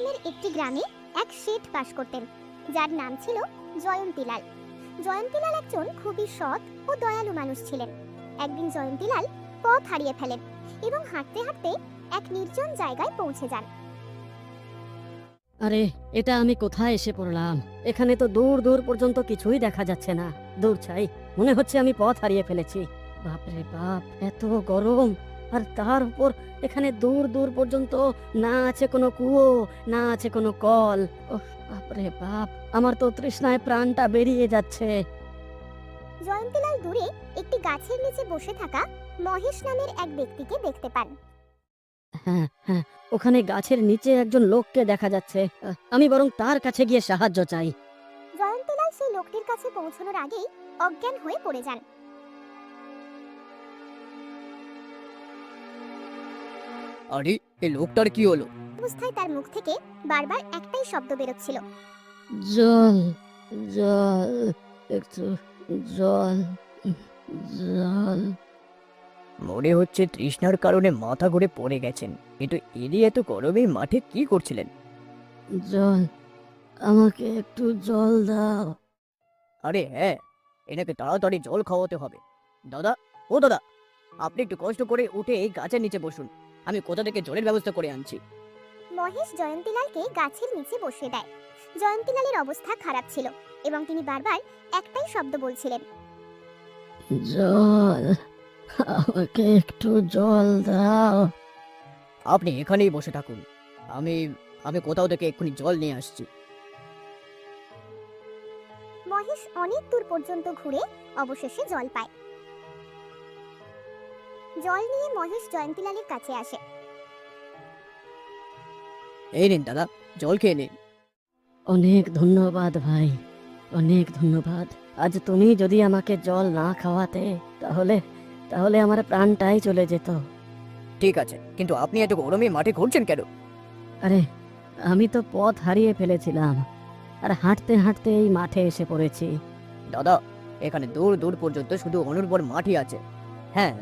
নামের একটি গ্রামে এক শেঠ বাস করতেন, যার নাম ছিল জয়ন্তীলাল। জয়ন্তীলাল একজন খুবই সৎ ও দয়ালু মানুষ ছিলেন। একদিন জয়ন্তীলাল পথ হারিয়ে ফেলেন এবং হাঁটতে হাঁটতে এক নির্জন জায়গায় পৌঁছে যান। আরে, এটা আমি কোথায় এসে পড়লাম? এখানে তো দূর দূর পর্যন্ত কিছুই দেখা যাচ্ছে না। দূর ছাই, মনে হচ্ছে আমি পথ হারিয়ে ফেলেছি। বাপরে বাপ, এত গরম! আর তার উপর এখানে দূর দূর পর্যন্ত না আছে কোনো কুয়ো, না আছে কোনো কল। ওহ বাপরে বাপ, আমার তো তৃষ্ণায় প্রাণটা বেরিয়ে যাচ্ছে। জয়ন্তীলাল দূরে একটি গাছের নিচে বসে থাকা মহেশ নামের এক ব্যক্তিকে দেখতে পান। হ্যাঁ হ্যাঁ, ওখানে গাছের নিচে একজন লোককে দেখা যাচ্ছে। আমি বরং তার কাছে গিয়ে সাহায্য চাই। জয়ন্তীলাল সেই লোকটির কাছে পৌঁছানোর আগেই অজ্ঞান হয়ে পড়ে যান। আরে, এই লোকটার কি হলো? অবস্থায় তার মুখ থেকে বারবার একটাই শব্দ বেরোচ্ছিল, জল, জল, একটু জল, জল। মনে হচ্ছে তৃষ্ণার কারণে মাথা ঘুরে পড়ে গেছেন। কিন্তু এরই এত গরমে মাঠে কি করছিলেন? জল, আমাকে একটু জল দাও। আরে হ্যাঁ, এনাকে তাড়াতাড়ি জল খাওয়াতে হবে। দাদা, ও দাদা, আপনি একটু কষ্ট করে উঠে এই গাছের নিচে বসুন, আমি কোথা থেকে জলের ব্যবস্থা করে আনছি। মহেশ জয়ন্তীলালকে গাছের নিচে বসিয়ে দেয়। জয়ন্তীলালের অবস্থা খারাপ ছিল এবং তিনি বারবার একটাই শব্দ বলছিলেন, জল, আমাকে একটু জল দাও। আপনি এখানেই বসে থাকুন, আমি আমি কোথাও থেকে এক্ষুনি জল নিয়ে আসছি। মহেশ অনেক দূর পর্যন্ত ঘুরে অবশেষে জল পায়। জল নিয়ে মহেশ জয়ন্তীলালের কাছে আসে। এই নিন দাদা, জল খেয়ে নিন। অনেক ধন্যবাদ ভাই, অনেক ধন্যবাদ। আজ তুমি যদি আমাকে জল না খাওয়াতে, তাহলে তাহলে আমার প্রাণটাই চলে যেত। ঠিক আছে, কিন্তু আপনি এত গরমে মাঠে ঘুরছেন কেন? আরে, আমি তো পথ হারিয়ে ফেলেছিলাম, আর হাঁটতে হাঁটতে এই মাঠে এসে পড়েছি। দাদা, এখানে দূর দূর পর্যন্ত শুধু অনুর্বর মাটি আছে। হ্যাঁ,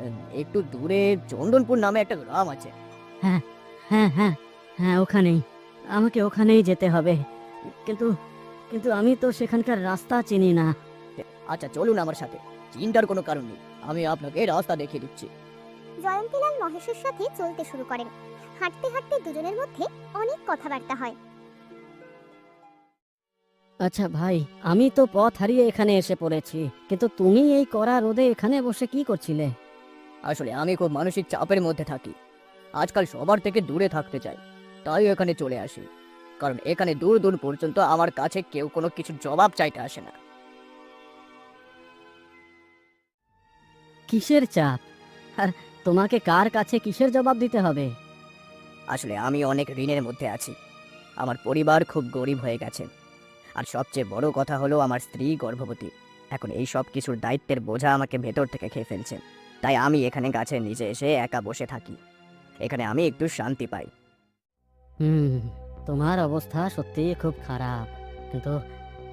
একটু দূরে চন্দনপুর নামে একটা গ্রাম আছে। হ্যাঁ হ্যাঁ হ্যাঁ হ্যাঁ, ওখানেই, আমাকে ওখানেই যেতে হবে। কিন্তু কিন্তু আমি তো সেখানকার রাস্তা চিনি না। আচ্ছা চলুন আমার সাথে, চিন্তার কোনো কারণ নেই, আমি আপনাকে রাস্তা দেখিয়ে দিচ্ছি। জয়ন্তীলাল মহেশের সাথে চলতে শুরু করেন। হাঁটতে হাঁটতে দুজনের মধ্যে অনেক কথাবার্তা হয়। আচ্ছা ভাই, আমি তো পথ হারিয়ে এখানে এসে পড়েছি, কিন্তু তুমি এই কড়া রোদে এখানে বসে কি করছিলে? আসলে আমি খুব মানসিক চাপের মধ্যে থাকি, আজকাল সবার থেকে দূরে থাকতে চাই, তাই এখানে চলে আসি। কারণ এখানে দূর দূর পর্যন্ত আমার কাছে কেউ কোনো কিছু জবাব চাইতে আসে না। কিসের চাপ? আর তোমাকে কার কাছে কিসের জবাব দিতে হবে? আসলে আমি অনেক ঋণের মধ্যে আছি, আমার পরিবার খুব গরিব হয়ে গেছে, আর সবচেয়ে বড় কথা হলো আমার স্ত্রী গর্ভবতী। এখন এই সব কিছুর দায়িত্বের বোঝা আমাকে ভেতর থেকে খেয়ে ফেলছে। তাই আমি এখানে গাছের নিচে এসে একা বসে থাকি, এখানে আমি একটু শান্তি পাই। হুম, তোমার অবস্থা সত্যিই খুব খারাপ, কিন্তু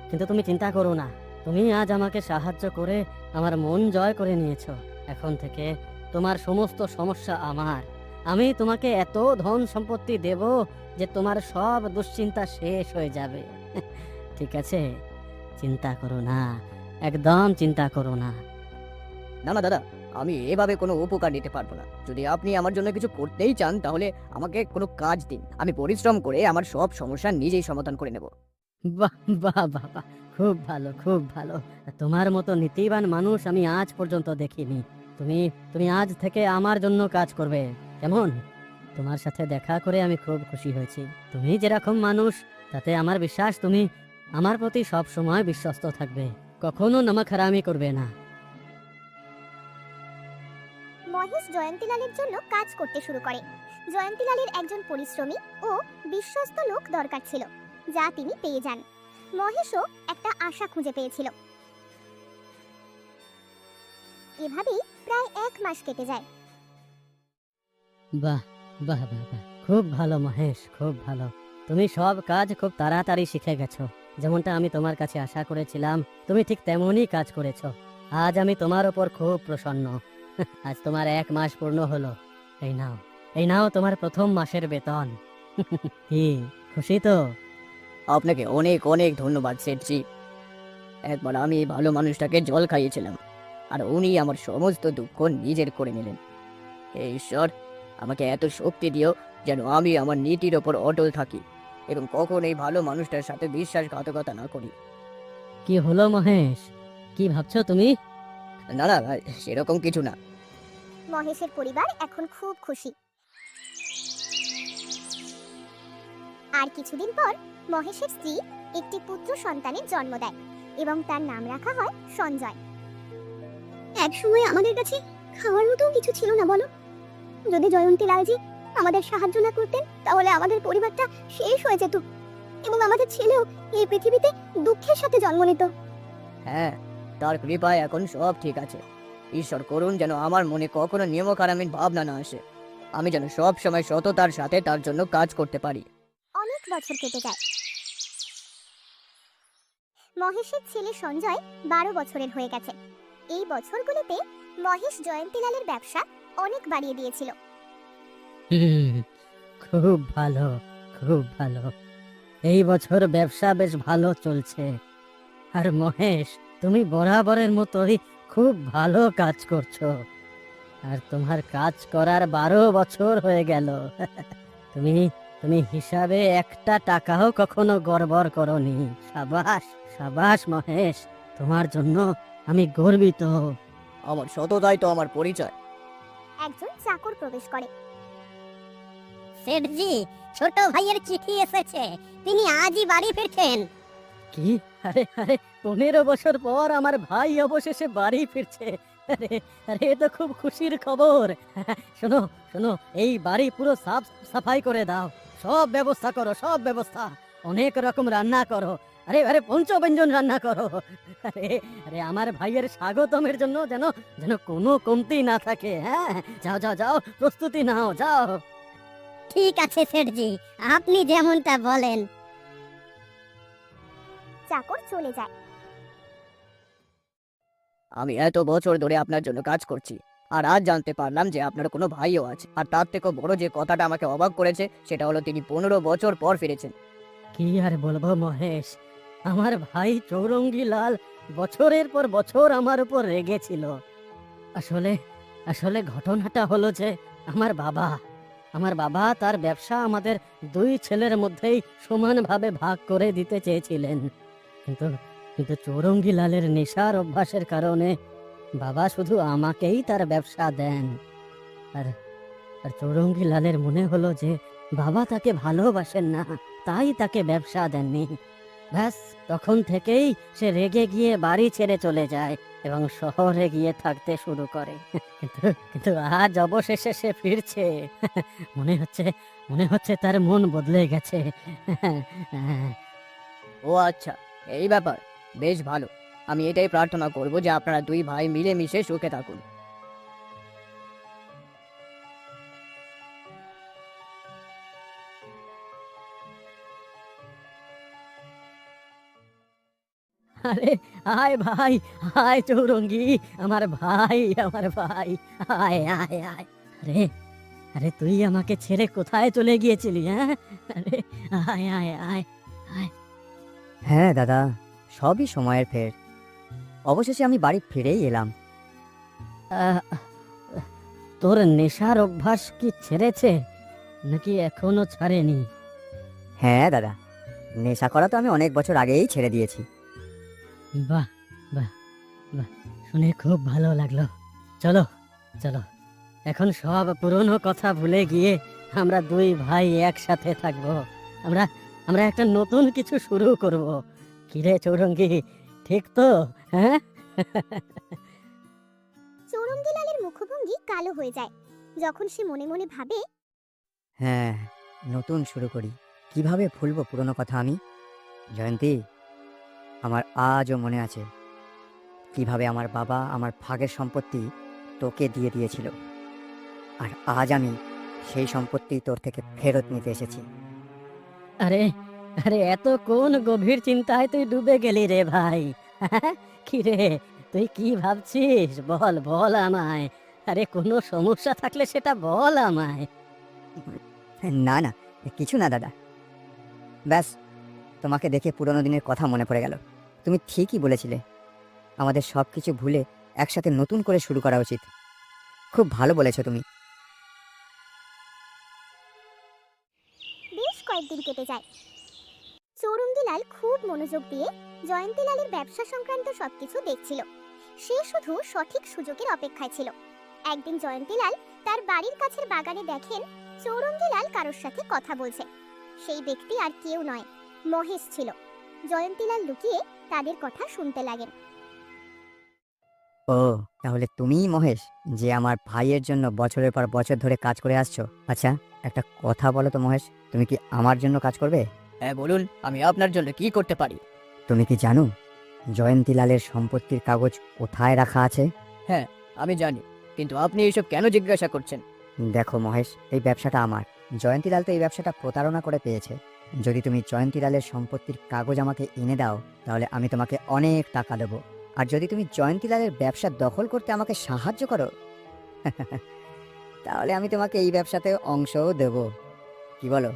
কিন্তু তুমি চিন্তা করো না। তুমি আজ আমাকে সাহায্য করে আমার মন জয় করে নিয়েছো। এখন থেকে তোমার সমস্ত সমস্যা আমার। আমি তোমাকে এত ধন সম্পত্তি দেব যে তোমার সব দুশ্চিন্তা শেষ হয়ে যাবে। ঠিক আছে, চিন্তা করো না, একদম চিন্তা করো না। না না দাদা, আমি এভাবে কোনো উপকার নিতে পারবো না। যদি আপনি আমার জন্য কিছু করতেই চান তাহলে আমাকে কোনো কাজ দিন, আমি পরিশ্রম করে আমার সব সমস্যা নিজেই সমাধান করে নেব। বাহ বাহ বাহ বাহ, খুব ভালো খুব ভালো। তোমার মতো নীতিবান মানুষ আমি আজ পর্যন্ত দেখিনি। তুমি তুমি আজ থেকে আমার জন্য কাজ করবে, কেমন? তোমার সাথে দেখা করে আমি খুব খুশি হয়েছি। তুমি যেরকম মানুষ, তাতে আমার বিশ্বাস তুমি আমার প্রতি সব সময় বিশ্বস্ত থাকবে, কখনো নামক হারামি করবে না। মহেশ জয়ন্তীলালের জন্য কাজ করতে শুরু করে। জয়ন্তীলালের একজন পরিশ্রমী ও বিশ্বস্ত লোক দরকার ছিল, যা তিনি পেয়ে যান। মহেশও একটা আশা খুঁজে পেয়েছিল। এভাবেই প্রায় 1 মাস কেটে যায়। বাহ বাহ বাহ বাহ, খুব ভালো মহেশ, খুব ভালো। তুমি সব কাজ খুব তাড়াতাড়ি শিখে গেছো। যেমনটা আমি তোমার কাছে আশা করেছিলাম, তুমি ঠিক তেমনই কাজ করেছো। আজ আমি তোমার ওপর খুব প্রসন্ন। আজ তোমার 1 মাস পূর্ণ হলো। এই নাও, এই নাও তোমার প্রথম মাসের বেতন। কি খুশি তো? আপনাকে অনেক অনেক ধন্যবাদ সেটজি। একবার আমি এই ভালো মানুষটাকে জল খাইয়েছিলাম, আর উনি আমার সমস্ত দুঃখ নিজের করে নিলেন। হে ঈশ্বর, আমাকে এত শক্তি দিও যেন আমি আমার নীতির ওপর অটল থাকি এবং কখন এই ভালো মানুষটার সাথে বিশ্বাসঘাতকতা না করি। কি হলো মহেশ, কি ভাবছো তুমি? না না, সেরকম কিছু না। মহেশের পরিবার এখন খুব খুশি। আর কিছুদিন পর মহেশের স্ত্রী একটি পুত্র সন্তানের জন্ম দেয় এবং তার নাম রাখা হয় সঞ্জয়। একসময় আমাদের কাছে খাওয়ার মতো কিছু ছিল না, বলো? যদি জয়ন্তী লালজি আমাদের সাহায্য না করতেন তাহলে আমাদের পরিবারটা শেষ হয়ে যেত এবং আমাদের ছেলেও এই পৃথিবীতে দুঃখের সাথে জন্ম নিত। হ্যাঁ, তার কৃপায় এখন সব ঠিক আছে। ঈশ্বর করুন যেন আমার মনে কখনো নিয়মকানুন ভাবনা না আসে। আমি যেন সব সময় সততার সাথে তার জন্য কাজ করতে পারি। অনেক বছর কেটে যায়। মহেশের ছেলে সঞ্জয় 12 বছরের হয়ে গেছে। এই বছরগুলিতে মহেশ জয়ন্তীলালের ব্যবসা অনেক বাড়িয়ে দিয়েছিল। হুম, খুব ভালো, খুব ভালো। এই বছর ব্যবসা বেশ ভালো চলছে। আর মহেশ, তুমি বরাবরের মতোই খুব ভালো কাজ করছো। আর তোমার কাজ করার 12 বছর হয়ে গেল। তুমি তুমি হিসাবে একটা টাকাও কখনো গড়বড় করনি। সাবাস, সাবাস মহেশ, তোমার জন্য আমি গর্বিত। আমার সততাই তো আমার পরিচয়। একজন চাকর প্রবেশ করে। সেঠজি, ছোট ভাইয়ের চিঠি এসেছে, তিনি আজই বাড়ি ফিরছেন। কি? আরে আরে, 15 বছর পর আমার ভাই অবশেষে বাড়ি ফিরছে। আরে আরে, এ তো খুব খুশির খবর। শোনো শোনো, এই বাড়ি পুরো সাফ সাফাই করে দাও, সব ব্যবস্থা করো, সব ব্যবস্থা। অনেক রকম রান্না করো, আরে আরে পঞ্চব্যঞ্জন রান্না করো। আরে আরে, আমার ভাইয়ের স্বাগতমের জন্য যেন যেন কোনো কমতি না থাকে। হ্যাঁ, যাও যাও যাও, প্রস্তুতি নাও, যাও। ঠিক আছে সেঠজি, আপনি যেমনটা বলেন। চাকর চলে যায়। আমি এত বছর ধরে আপনার জন্য কাজ করছি, আর আজ জানতে পারলাম যে আপনার কোনো ভাইও আছে। আর তার থেকেও বড় যে কথাটা আমাকে অবাক করেছে সেটা হলো তিনি 15 বছর পর ফিরেছেন। কি আর বলবো মহেশ, আমার ভাই চৌরঙ্গী লাল বছরের পর বছর আমার উপর রেগেছিল। আসলে আসলে ঘটনাটা হলো যে আমার বাবা তার ব্যবসা আমাদের দুই ছেলের মধ্যেই সমানভাবে ভাগ করে দিতে চেয়েছিলেন। কিন্তু কিন্তু চৌরঙ্গী লালের নেশার অভ্যাসের কারণে বাবা শুধু আমাকেই তার ব্যবসা দেন। আর আর চৌরঙ্গী লালের মনে হলো যে বাবা তাকে ভালোবাসেন না, তাই তাকে ব্যবসা দেননি। ব্যাস, তখন থেকেই সে রেগে গিয়ে বাড়ি ছেড়ে চলে যায় এবং শহরে গিয়ে থাকতে শুরু করে। কিন্তু কিন্তু আজ অবশেষে সে ফিরছে। মনে হচ্ছে তার মন বদলে গেছে। ও আচ্ছা, এই ব্যাপার। বেশ ভালো। আমি এটাই প্রার্থনা করব যে আপনারা দুই ভাই মিলেমিশে সুখে থাকুন। আরে আয় ভাই, আয় চৌরঙ্গী, আমার ভাই, আয় আয় আয়। আরে আরে, তুই আমাকে ছেড়ে কোথায় চলে গিয়েছিলি? হ্যাঁ, আরে আয় আয় আয় আয়। হ্যাঁ দাদা, সবই সময়ের ফের। অবশেষে আমি বাড়ি ফিরেই এলাম। আহ, তোর নেশার অভ্যাস কি ছেড়েছে নাকি এখনো ছাড়েনি? হ্যাঁ দাদা, নেশা করা তো আমি অনেক বছর আগেই ছেড়ে দিয়েছি। বাহ বাহ বাহ, শুনে খুব ভালো লাগলো। চলো চলো, এখন সব পুরনো কথা ভুলে গিয়ে আমরা দুই ভাই একসাথে থাকবো। আমরা আমরা একটা নতুন কিছু শুরু করব। কিরে চৌরঙ্গী, ঠিক তো? হ্যাঁ। চৌরঙ্গীলালের মুখভঙ্গি কালো হয়ে যায় যখন সে মনে মনে ভাবে, হ্যাঁ, নতুন শুরু করি। কিভাবে ভুলবো পুরনো কথা আমি? জয়ন্তী, আমার আজও মনে আছে কিভাবে আমার বাবা আমার ভাগের সম্পত্তি তোকে দিয়ে দিয়েছিল, আর আজ আমি সেই সম্পত্তি তোর থেকে ফেরত নিতে এসেছি। আরে আরে, এত কোন গভীর চিন্তায় তুই ডুবে গেলি রে ভাই? কি রে, তুই কি ভাবছিস? বল বল আমায়। আরে, কোনো সমস্যা থাকলে সেটা বল আমায়। না না, কিছু না দাদা। ব্যাস, তোমাকে দেখে পুরনো দিনের কথা মনে পড়ে গেল। তুমি ঠিকই বলেছিলে, আমাদের সব কিছু ভুলে একসাথে নতুন করে শুরু করা উচিত। খুব ভালো বলেছো তুমি। বেশ কয়েকদিন কেটে যায়। চৌরঙ্গীলাল খুব মনোযোগ দিয়ে জয়ন্তীলালের ব্যবসা সংক্রান্ত সবকিছু দেখছিল। সে শুধু সঠিক সুযোগের অপেক্ষায় ছিল। একদিন জয়ন্তীলাল তার বাড়ির কাছের বাগানে দেখেন চৌরঙ্গীলাল কারোর সাথে কথা বলছে। সেই ব্যক্তি আর কেউ নয়, মহেশ ছিল। জয়ন্তীলাল লুকিয়ে তাদের কথা শুনতে লাগেন। ও, তাহলে তুমিই মহেশ, যে আমার ভাইয়ের জন্য বছরের পর বছর ধরে কাজ করে আসছো। আচ্ছা, একটা কথা বলো তো মহেশ, তুমি কি আমার জন্য কাজ করবে? হ্যাঁ বলুন, আমি আপনার জন্য কি করতে পারি? তুমি কি জানো জয়ন্তীলালের সম্পত্তির কাগজ কোথায় রাখা আছে? হ্যাঁ, আমি জানি, কিন্তু আপনি এইসব কেন জিজ্ঞাসা করছেন? দেখো মহেশ, এই ব্যবসাটা আমার। জয়ন্তীলাল তো এই ব্যবসাটা প্রতারণা করে পেয়েছে। যদি তুমি জয়ন্তীলালের সম্পত্তির কাগজ আমাকে এনে দাও, তাহলে আমি তোমাকে অনেক টাকা দেবো। আর যদি তুমি জয়ন্তীলালের ব্যবসা দখল করতে আমাকে সাহায্য করো, তাহলে আমি তোমাকে এই ব্যবসাতে অংশও দেব। কি বলো?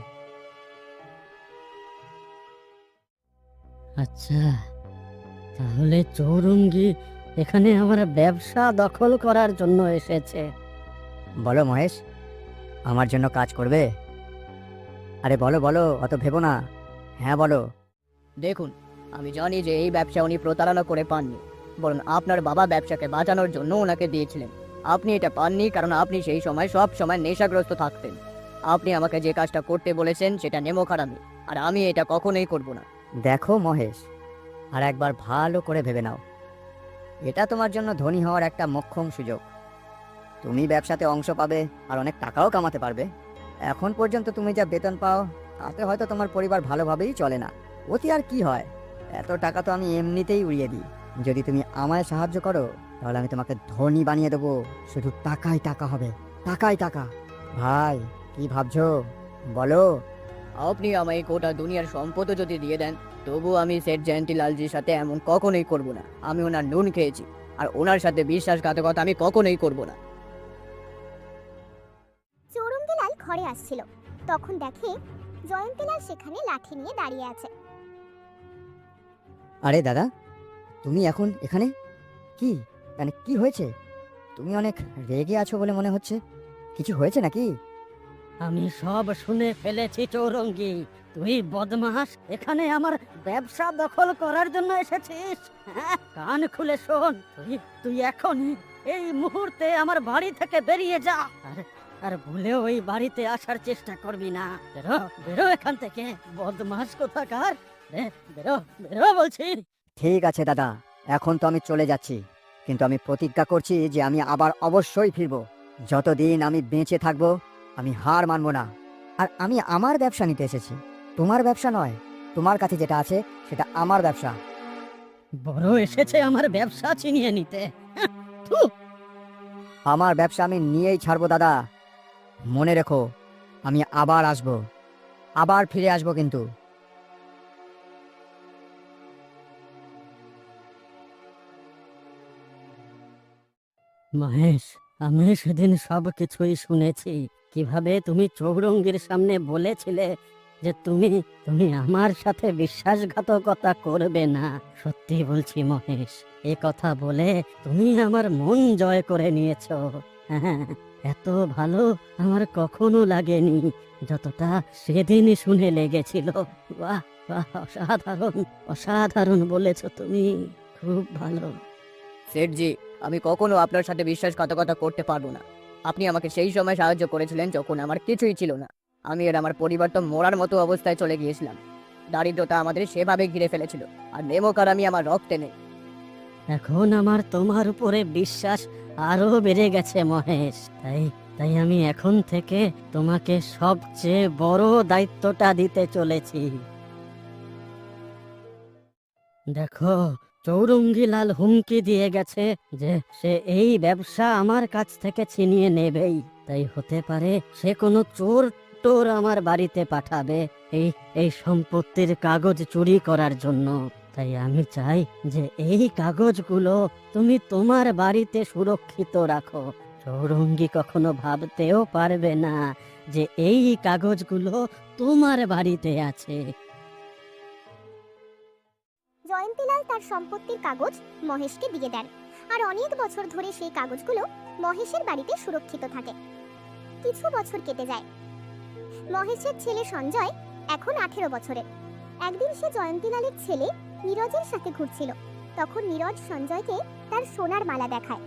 আচ্ছা, তাহলে চৌরঙ্গী এখানে আমার ব্যবসা দখল করার জন্য এসেছে। বলো মহেশ, আমার জন্য কাজ করবে? আরে বলো বলো, অত ভেবো না। হ্যাঁ বলো। দেখুন, আমি জানি যে এই ব্যবসা উনি প্রতারণা করে পাননি, বরং আপনার বাবা ব্যবসাকে বাঁচানোর জন্য ওনাকে দিয়েছিলেন। আপনি এটা পাননি কারণ আপনি সেই সময় সব সময় নেশাগ্রস্ত থাকতেন। আপনি আমাকে যে কাজটা করতে বলেছেন সেটা নেমোখারামি, আর আমি এটা কখনোই করব না। দেখো মহেশ, আর একবার ভালো করে ভেবে নাও, এটা তোমার জন্য ধনী হওয়ার একটা মোক্ষম সুযোগ। তুমি ব্যবসাতে অংশ পাবে আর অনেক টাকাও কামাতে পারবে। এখন পর্যন্ত তুমি যা বেতন পাও, তাতে হয়তো তোমার পরিবার ভালোভাবেই চলে না। অতি আর কি হয়, এত টাকা তো আমি এমনিতেই উড়িয়ে দিই। যদি তুমি আমায় সাহায্য করো, তাহলে আমি তোমাকে ধনী বানিয়ে দেবো। শুধু টাকাই টাকা হবে, টাকাই টাকা। ভাই, কি ভাবছো বলো? আপনি আমায় গোটা দুনিয়ার সম্পদও যদি দিয়ে দেন, তবু আমি সেট জয়ন্তীলালজির সাথে এমন কখনোই করব না। আমি ওনার নুন খেয়েছি, আর ওনার সাথে বিশ্বাসঘাতকতা আমি কখনোই করব না। চৌরঙ্গীলাল ঘরে আসছিল, তখন দেখে জয়ন্তীলাল সেখানে লাঠি নিয়ে দাঁড়িয়ে আছে। আরে দাদা, তুমি এখন এখানে? কি মানে কি হয়েছে? তুমি অনেক রেগে আছো বলে মনে হচ্ছে। কিছু হয়েছে নাকি? আমি সব শুনে ফেলেছি চৌরঙ্গী, তুই বদমাস এখানে আমার ব্যবসা দখল করার জন্য এসেছিস। হ্যাঁ, কান খুলে শোন, তুই এখনই এই মুহূর্তে আমার বাড়ি থেকে বেরিয়ে যা। আর ভুলেও ওই বাড়িতে আসার চেষ্টা করবি না। বেরো বেরো এখান থেকে, বদমাস কোথাকার। বেরো বেরো বলছি। ঠিক আছে দাদা, এখন তো আমি চলে যাচ্ছি, কিন্তু আমি প্রতিজ্ঞা করছি যে আমি আবার অবশ্যই ফিরবো। যতদিন আমি বেঁচে থাকবো, আমি হার মানবো না। আর আমি আমার ব্যবসা নিতে এসেছি, তোমার ব্যবসা নয়। তোমার কাছে যেটা আছে সেটা আমার ব্যবসা। বড় এসেছে আমার ব্যবসা ছিনিয়ে নিতে। থু। আমার ব্যবসা আমি নিয়েই ছাড়বো দাদা। মনে রেখো, আমি আবার আসবো, আবার ফিরে আসবো কিন্তু। মহেশ, আমি সেদিন সব কিছুই শুনেছি। কিভাবে তুমি চৌরঙ্গীর সামনে বলেছিলে যে তুমি তুমি আমার সাথে বিশ্বাসঘাতকতা করবে না। সত্যি বলছি মহেশ, এ কথা বলে তুমি আমার মন জয় করে নিয়েছো। হ্যাঁ, এত ভালো আমার কখনো লাগেনি যতটা সেদিন শুনে লেগেছিল। বাহ বাহ, অসাধারণ অসাধারণ বলেছো তুমি, খুব ভালো। সেঠজি, আমি কখনো আপনার সাথে বিশ্বাসঘাতকতা করতে পারবো না। আপনি আমাকে সেই সময় সাহায্য করেছিলেন যখন আমার কিছুই ছিল না। আমি আর আমার পরিবার তো মরার মতো অবস্থায় চলে গিয়েছিলাম। দারিদ্রতা আমাদের সেভাবে ঘিরে ফেলেছিল, আর নেমোকার আমি আমার রক্তে নেই। এখন আমার তোমার উপরে বিশ্বাস আরো বেড়ে গেছে মহেশ। তাই তাই আমি এখন থেকে তোমাকে সবচেয়ে বড় দায়িত্বটা দিতে চলেছি। দেখো, চৌরঙ্গীলাল হুমকি দিয়ে গেছে যে সে এই ব্যবসা আমার কাছ থেকে ছিনিয়ে নেবেই। তাই হতে পারে সে কোনো চোর টোর আমার বাড়িতে পাঠাবে এই এই সম্পত্তির কাগজ চুরি করার জন্য। তাই আমি চাই যে এই কাগজগুলো তুমি তোমার বাড়িতে সুরক্ষিত রাখো। চৌরঙ্গী কখনো ভাবতেও পারবে না যে এই কাগজগুলো তোমার বাড়িতে আছে। জয়ন্তীলাল তার সম্পত্তির কাগজ মহেশকে দিয়ে দেন, আর অনেক বছর ধরে সেই কাগজগুলো মহেশের বাড়িতে সুরক্ষিত থাকে। কিছু বছর কেটে যায়। মহেশের ছেলে সঞ্জয় এখন 18 বছরের। একদিন সে জয়ন্তীলালের ছেলে নীরজের সাথে ঘুরছিল। তখন নীরজ সঞ্জয়কে তার সোনার মালা দেখায়।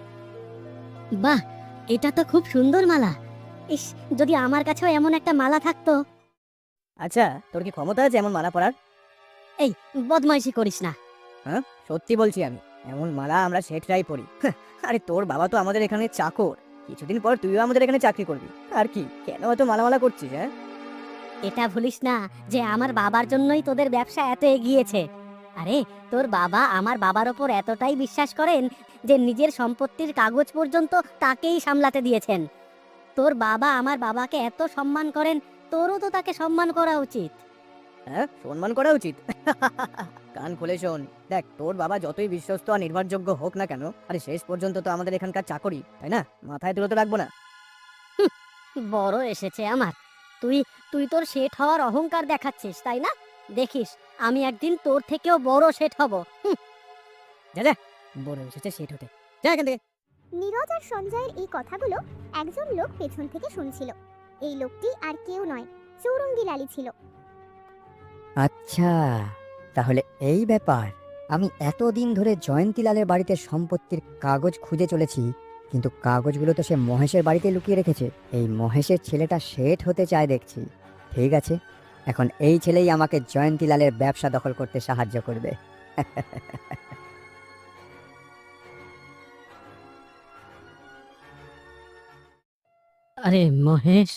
বাহ, এটা তো খুব সুন্দর মালা। ইস, যদি আমার কাছেও এমন একটা মালা থাকতো। আচ্ছা, তোর কি ক্ষমতা আছে এমন মালা পরার? এই, বদমাইশি করিস না। হ্যাঁ, সত্যি বলছি আমি, এমন মালা আমরা শেঠরাই পরি। আরে তোর বাবা তো আমাদের এখানে চাকর, কিছুদিন পর তুইও আমাদের এখানে চাকরি করবি। আর কি, কেন এত মালা করছিস? হ্যাঁ, এটা ভুলিস না যে আমার বাবার জন্যই তোদের ব্যবসা এত এগিয়েছে। আরে, তোর বাবা আমার বাবার ওপর এতটাই বিশ্বাস করেন যে নিজের সম্পত্তির কাগজ পর্যন্ত তাকেই সামলাতে দিয়েছেন। তোর বাবা আমার বাবাকে এত সম্মান করেন, তোরও তো তাকে সম্মান করা উচিত। হ্যাঁ, সম্মান করা উচিত। কান খুলে শোন, দেখ, তোর বাবা যতই বিশ্বস্ত আর নির্ভরযোগ্য হোক না কেন, আরে শেষ পর্যন্ত তো আমাদের এখানকার চাকরি, তাই না? মাথায় তুলে তো রাখবো না। বড় এসেছে আমার। তুই তুই তোর শেঠ হওয়ার অহংকার দেখাচ্ছিস, তাই না? দেখিস, আমি একদিন তোর থেকেও বড় শেঠ হব। বড় এসেছে শেঠ হতে, যা এখান থেকে। নীরজ আর সঞ্জয়ের এই কথাগুলো একজন লোক পেছন থেকে শুনছিল। এই লোকটি আর কেউ নয়, চৌরঙ্গীলালই ছিল। আচ্ছা, তাহলে এই ব্যাপার। আমি এতদিন ধরে জয়ন্তীলালের বাড়িতে সম্পত্তির কাগজ খুঁজে চলেছি, কিন্তু কাগজগুলো তো সে মহেশের বাড়িতে লুকিয়ে রেখেছে। এই মহেশের ছেলেটা শেঠ হতে চায় দেখছি। ঠিক আছে, এখন এই ছেলেই আমাকে জয়ন্তীলালের ব্যবসা দখল করতে সাহায্য করবে। আরে মহেশ,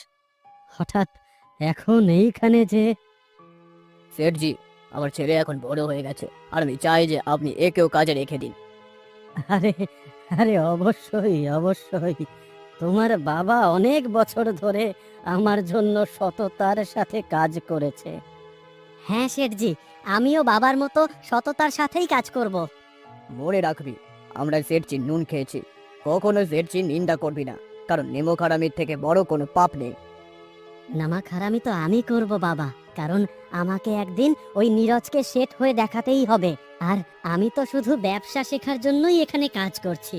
হঠাৎ এখন এইখানে যে? শেঠজি, আমার ছেলে এখন বড় হয়ে গেছে, আর আমি চাই যে আপনি একেও কাজে রেখে দিন। আরে আরে অবশ্যই অবশ্যই। তোমার বাবা অনেক বছর ধরে আমার জন্য সততার সাথে কাজ করেছে। হ্যাঁ শেঠজি, আমিও বাবার মতো সততার সাথেই কাজ করব। মনে রাখবি, আমরা শেঠজি নুন খেয়েছি, কখনো শেঠজি নিন্দা করবি না, কারণ নেমো খারামির থেকে বড় কোনো পাপ নেই। নামাক হারামি তো আমি করব বাবা, কারণ আমাকে একদিন ওই নীরজকে শেঠ হয়ে দেখাতেই হবে। আর আমি তো শুধু ব্যবসা শেখার জন্যই এখানে কাজ করছি।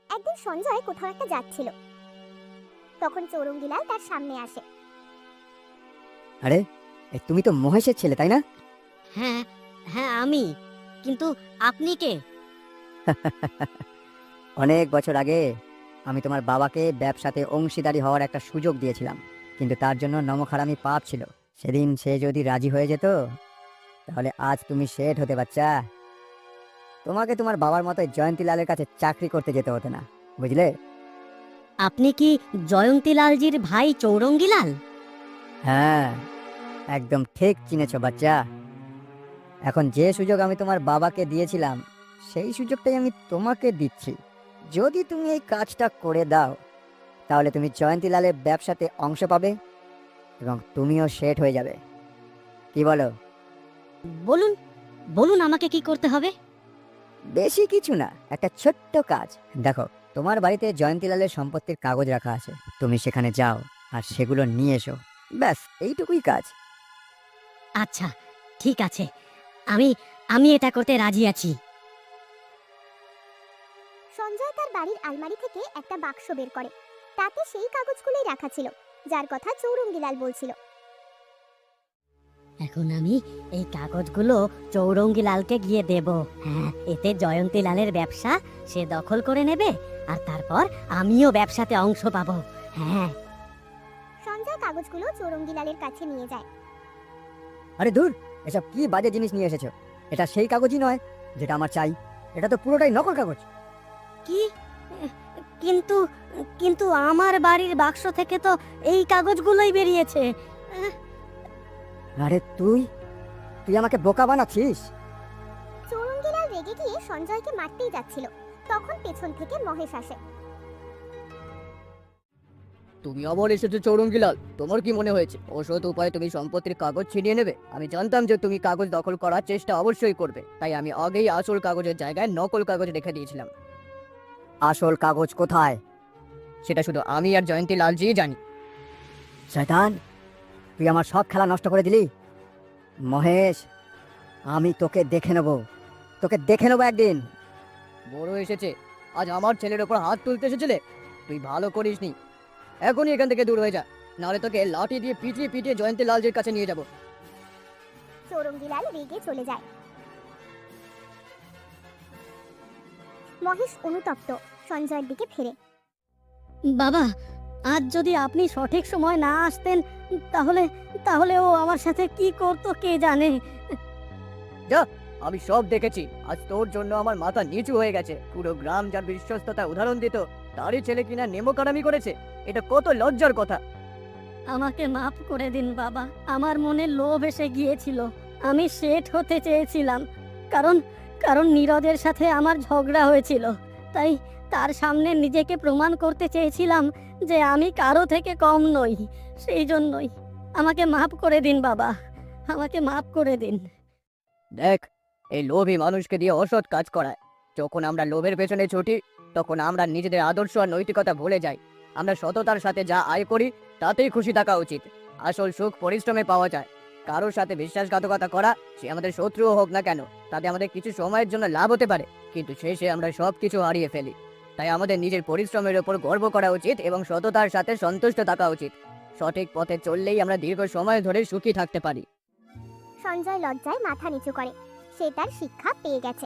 একদিন সঞ্জয় কোথাও একটা যাচ্ছিল। তখন চৌরঙ্গীলাল তার সামনে আসে। আরে, তুমি তো মহেশের ছেলে, তাই না? হ্যাঁ হ্যাঁ, আমি। কিন্তু আপনি কে? অনেক বছর আগে আমি তোমার বাবাকে ব্যবসাতে অংশীদারি হওয়ার একটা সুযোগ দিয়েছিলাম, কিন্তু তার জন্য নমখারামি পাপ ছিল। সেদিন সে যদি রাজি হয়ে যেত, তাহলে আজ তুমি শেঠ হতে, বাচ্চা। তোমাকে তোমার বাবার মতো জয়ন্তীলালের কাছে চাকরি করতে যেতে হতো না, বুঝলে? আপনি কি জয়ন্তীলালজির ভাই চৌরঙ্গীলাল? হ্যাঁ, একদম ঠিক চিনেছো বাচ্চা। এখন যে সুযোগ আমি তোমার বাবাকে দিয়েছিলাম, সেই সুযোগটাই আমি তোমাকে দিচ্ছি। যদি তুমি এই কাজটা করে দাও, তাহলে তুমি জয়ন্তীলালের ব্যবসাতে অংশ পাবে এবং তুমিও শেঠ হয়ে যাবে। কি বলো? বলুন বলুন, আমাকে কি করতে হবে? বেশি কিছু না, একটা ছোট্ট কাজ। দেখো, তোমার বাড়িতে জয়ন্তীলালের সম্পত্তির কাগজ রাখা আছে, তুমি সেখানে যাও আর সেগুলো নিয়ে এসো। ব্যাস, এইটুকুই কাজ। আচ্ছা, ঠিক আছে, আমি আমি এটা করতে রাজি আছি। সঞ্জয় তার বাড়ির আলমারি থেকে একটা বাক্স বের করে। তাতে সেই কাগজগুলোই রাখা ছিল, যার কথা চৌরঙ্গীলাল বলছিল। এখন আমি এই কাগজগুলো চৌরঙ্গীলালকে গিয়ে দেব। হ্যাঁ, এতে জয়ন্তীলালের ব্যবসা সে দখল করে নেবে, আর তারপর আমিও ব্যবসাতে অংশ পাবো। হ্যাঁ। সঞ্জয় কাগজগুলো চৌরঙ্গীলালের কাছে নিয়ে যায়। আরে দূর, এসব কি বাজে জিনিস নিয়ে এসেছো? এটা সেই কাগজই নয় যেটা আমার চাই। এটা তো পুরোটাই নকল কাগজ। কি? কিন্তু কিন্তু আমার বাড়ির বাক্স থেকে তো এই কাগজগুলোই বেরিয়েছে। আরে তুই তুই আমাকে বোকা বানাচ্ছিস। চৌরঙ্গীলাল রেগে গিয়ে সঞ্জয়কে মারতেই যাচ্ছিল। তখন পেছন থেকে মহেশ আসে। তুমি আবার এসেছো চৌরঙ্গীলাল, তোমার কি মনে হয়েছে অসৎ উপায়ে তুমি সম্পত্তির কাগজ ছিনিয়ে নেবে? আমি জানতাম যে তুমি কাগজ দখল করার চেষ্টা অবশ্যই করবে, তাই আমি আগেই আসল কাগজের জায়গায় নকল কাগজ রেখে দিয়েছিলাম। আসল কাগজ কোথায়? সেটা শুধু আমি আর জয়ন্তী লালজি জানি। শয়তান, তুই আমার সব খেলা নষ্ট করে দিলি। মহেশ, আমি তোকে দেখে নেবো একদিন। বড় এসেছে, আজ আমার ছেলের ওপর হাত তুলতে এসেছিলে? তুই ভালো করিসনি। এখনই এখান থেকে দূর হয়ে যা, নাহলে তোকে লাঠি দিয়ে পিটিয়ে পিটিয়ে জয়ন্তী লালজির কাছে নিয়ে যাব। চোরঙ্গিলাল রেগে চলে যায়। মহেশ অনুতপ্ত সঞ্জয়ের দিকে ফিরে। বাবা, আজ যদি আপনি সঠিক সময় না আসতেন তাহলে তাহলে ও আমার সাথে কি করতো কে জানে। আমি সব দেখেছি, আজ তোর জন্য আমার মাথা নিচু হয়ে গেছে। পুরো গ্রাম যার বিশ্বস্ততা উদাহরণ দিত, তারই ছেলে কিনা নেমোকারামি করেছে। এটা কত লজ্জার কথা। আমাকে মাফ করে দিন বাবা, আমার মনে লোভ এসে গিয়েছিল। আমি শেঠ হতে চেয়েছিলাম, কারণ কারণ নীরজের সাথে আমার ঝগড়া হয়েছিল। তাই তার সামনে নিজেকে প্রমাণ করতে চেয়েছিলাম যে আমি কারো থেকে কম নই। সেই জন্যই আমাকে মাফ করে দিন বাবা, আমাকে মাফ করে দিন। দেখ, এই লোভী মানুষকে দিয়ে অসৎ কাজ করায়। যখন আমরা লোভের পেছনে ছুটি, তখন আমরা নিজেদের আদর্শ আর নৈতিকতা ভুলে যাই। আমরা সততার সাথে যা আয় করি তাতেই খুশি থাকা উচিত। আসল সুখ পরিশ্রমে পাওয়া যায়। কারোর সাথে বিশ্বাসঘাতকতা করা, সে আমাদের শত্রুও হোক না কেন, তাতে আমাদের কিছু সময়ের জন্য লাভ হতে পারে, কিন্তু শেষে আমরা সবকিছু হারিয়ে ফেলি। তাই আমাদের নিজের পরিশ্রমের উপর গর্ব করা উচিত এবং সততার সাথে সন্তুষ্ট থাকা উচিত। সঠিক পথে চললেই আমরা দীর্ঘ সময় ধরে সুখী থাকতে পারি। সঞ্জয় লজ্জায় মাথা নিচু করে। সে তার শিক্ষা পেয়ে গেছে।